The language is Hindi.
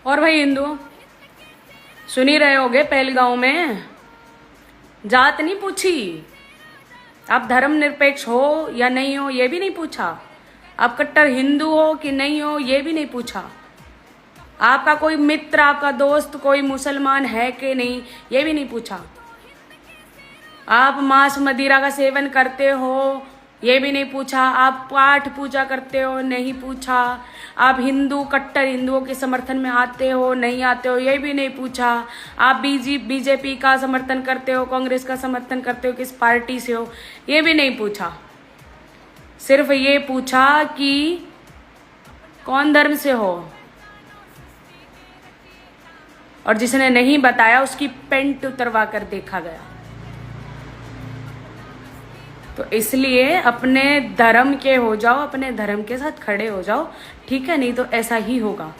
और भाई हिंदू, सुन ही रहे होगे पहलगांव में जात नहीं पूछी, आप धर्मनिरपेक्ष हो या नहीं हो ये भी नहीं पूछा, आप कट्टर हिंदू हो कि नहीं हो ये भी नहीं पूछा, आपका कोई मित्र आपका दोस्त कोई मुसलमान है कि नहीं ये भी नहीं पूछा, आप मांस मदिरा का सेवन करते हो ये भी नहीं पूछा, आप पाठ पूजा करते हो नहीं पूछा, आप हिंदू कट्टर हिंदुओं के समर्थन में आते हो नहीं आते हो ये भी नहीं पूछा, आप बीजेपी का समर्थन करते हो कांग्रेस का समर्थन करते हो किस पार्टी से हो ये भी नहीं पूछा, सिर्फ ये पूछा कि कौन धर्म से हो, और जिसने नहीं बताया उसकी पेंट उतरवा कर देखा गया। तो इसलिए अपने धर्म के हो जाओ, अपने धर्म के साथ खड़े हो जाओ, ठीक है, नहीं तो ऐसा ही होगा।